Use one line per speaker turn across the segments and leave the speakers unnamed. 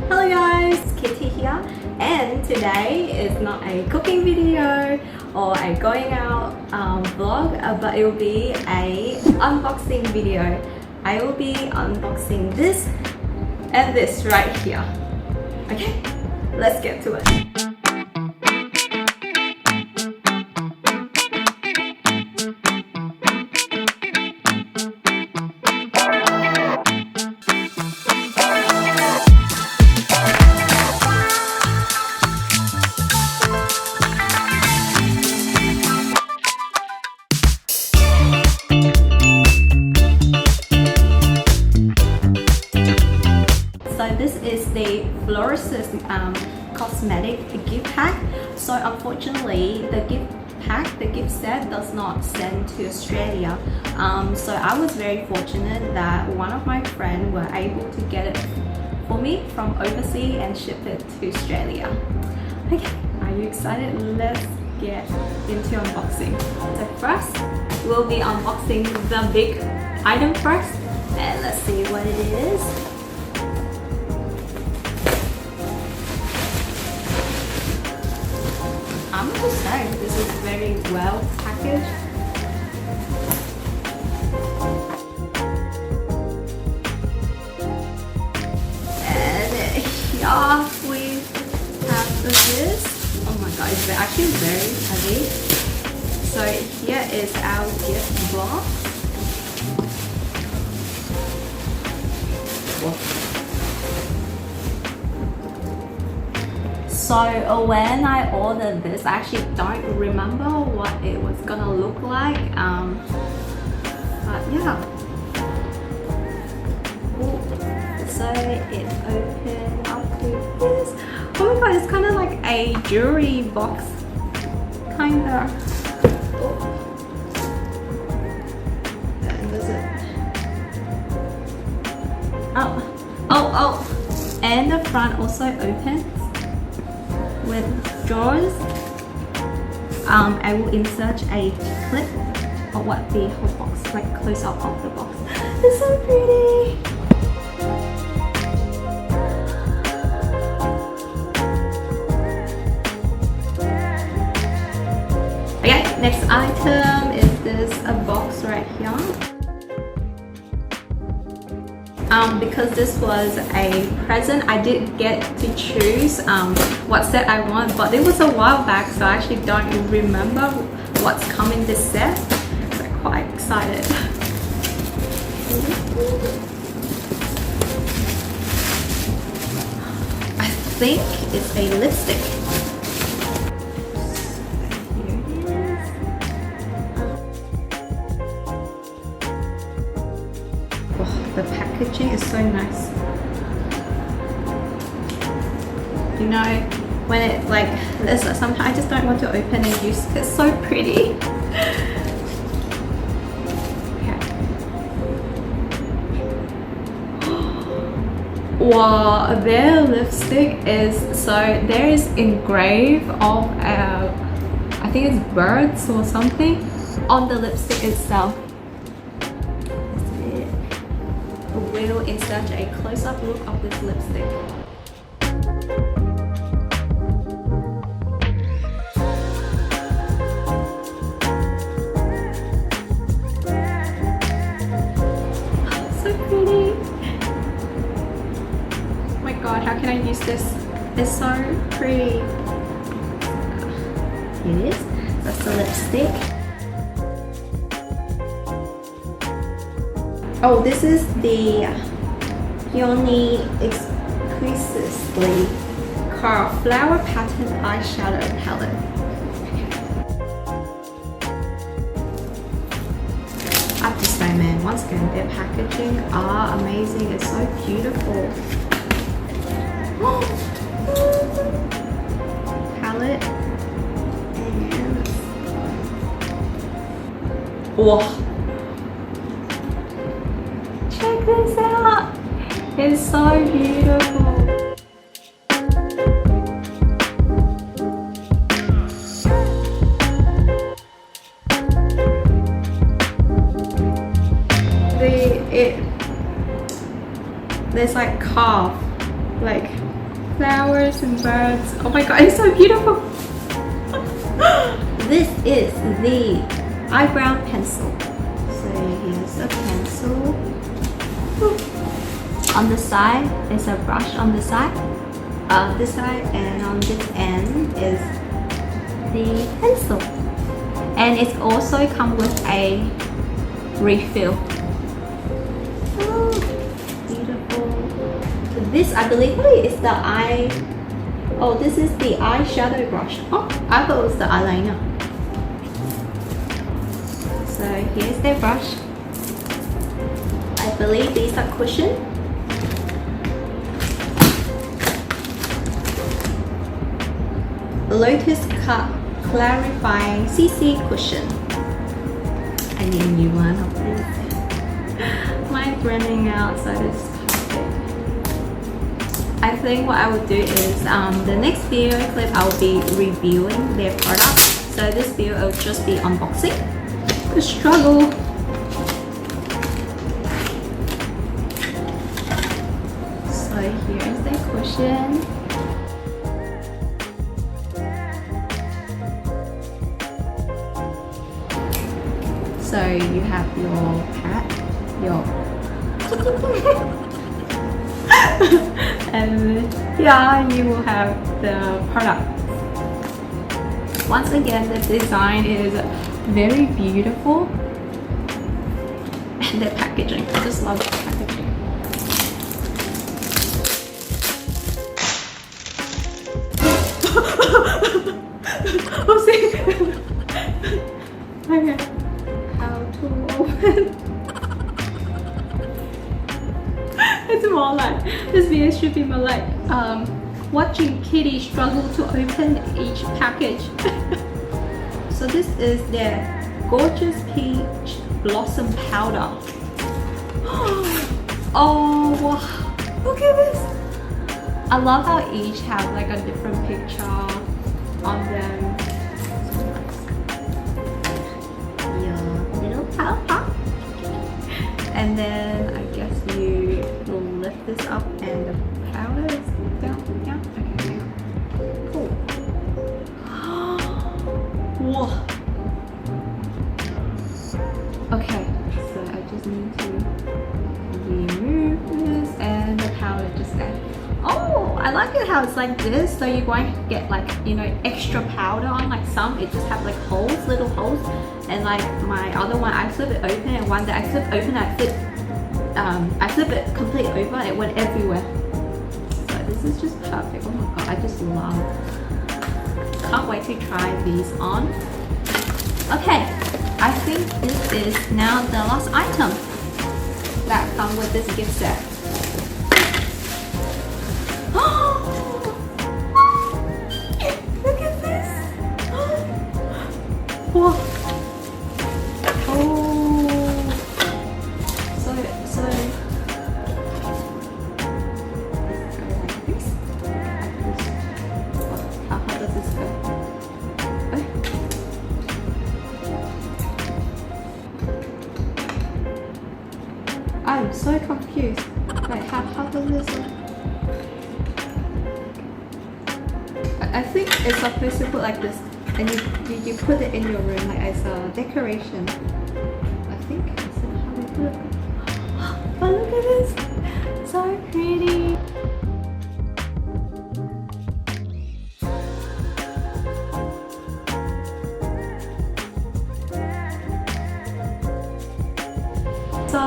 Hello guys, Kitty here, and today is not a cooking video or a going out vlog, but it will be a unboxing video. I will be unboxing this and this right here. Okay, let's get to it. So this is the Florasis cosmetic gift pack. So unfortunately, the gift set does not send to Australia. So I was very fortunate that one of my friends were able to get it for me from overseas and ship it to Australia. Okay, are you excited? Let's get into unboxing. So first, we'll be unboxing the big item first, and let's see what it is. I'm gonna say this is very well packaged. And here we have this. Oh my god, it's actually very heavy. So here is our gift box. So when I ordered this, I actually don't remember what it was gonna look like. But yeah. Ooh. So it opened up to this. Oh my god, it's kind of like a jewelry box, kinda. And is it? Oh! And the front also opens with drawers. I will insert a clip of what the whole box, like close up of the box. It's so pretty. Okay, next item is this a box right here. Because this was a present, I did get to choose what set I want, but it was a while back, so I actually don't remember what's coming this set. So I'm quite excited. I think it's a lipstick. The packaging is so nice. You know, when it like this, sometimes I just don't want to open and use it. It's so pretty. Okay. Wow, their lipstick is so there is engraved of I think it's birds or something on the lipstick itself. We'll insert a close-up look of this lipstick. So pretty. Oh my god, how can I use this? It's so pretty. Here it is. That's the lipstick. Oh, this is the Peony Exquisitely Carved Flower Pattern Eyeshadow Palette. I have to say, man, once again, their packaging are amazing. It's so beautiful. Palette. And wow. Check this out! It's so beautiful. There's like carved, like flowers and birds. Oh my god, it's so beautiful. This is the eyebrow pencil. So here's a pencil. On the side is a brush on the side. This side, and on this end is the pencil. And it's also come with a refill. Oh, beautiful. This, I believe, is the eye. Oh, this is the eyeshadow brush. Oh, I thought it was the eyeliner. So here's the brush. I believe these are cushion. Lotus Cup Clarifying CC Cushion. I need a new one of these. Mine's running out, so it's perfect. I think what I will do is the next video clip I will be reviewing their product. So this video will just be unboxing. The struggle. So here's the cushion. So you have your pad, and yeah, you will have the product. Once again, the design is very beautiful, and the packaging, I just love the packaging. Oh, see. Okay. How to open. It's more like, this video should be more like watching Kitty struggle to open each package. So this is their gorgeous peach blossom powder. Oh wow, look at this. I love how each have like a different picture on them. And then I guess you will lift this up and the powder is down. Okay, cool. Whoa. Okay, so I just need to remove this and the powder just there. Oh, I like it how it's like this, so you're going to get like, you know, extra powder on. Like some, it just have like holes, little holes, and like my other one, I flip it open, and one that I flip open, I flip it completely over, and it went everywhere. So this is just perfect. Oh my god, I just love. Can't wait to try these on. Okay, I think this is now the last item that comes with this gift set. Look at this! Whoa! Oh! So how does this go? I'm so confused. Wait, how does this look? I think it's supposed to put like this, and you put it in your room like as a decoration. I think that's how they do it. But look at this, so pretty. So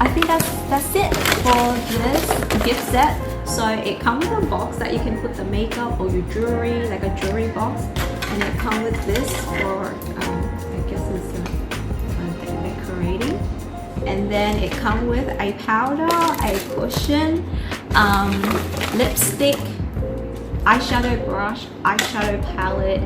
I think that's it for this gift set. So it comes with a box that you can put the makeup or your jewelry, like a jewelry box, and it comes with this for I guess it's decorating. And then it comes with a powder, a cushion, lipstick, eyeshadow brush, eyeshadow palette,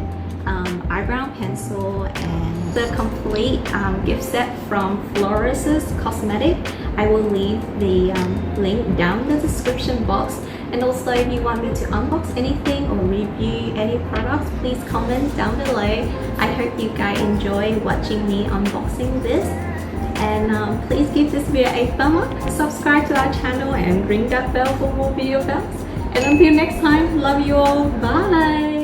eyebrow pencil, and the complete gift set from Florasis Cosmetic. I will leave the link down in the description box. And also, if you want me to unbox anything or review any products, please comment down below. I hope you guys enjoy watching me unboxing this. And please give this video a thumb up, subscribe to our channel, and ring that bell for more video bells. And until next time, love you all. Bye.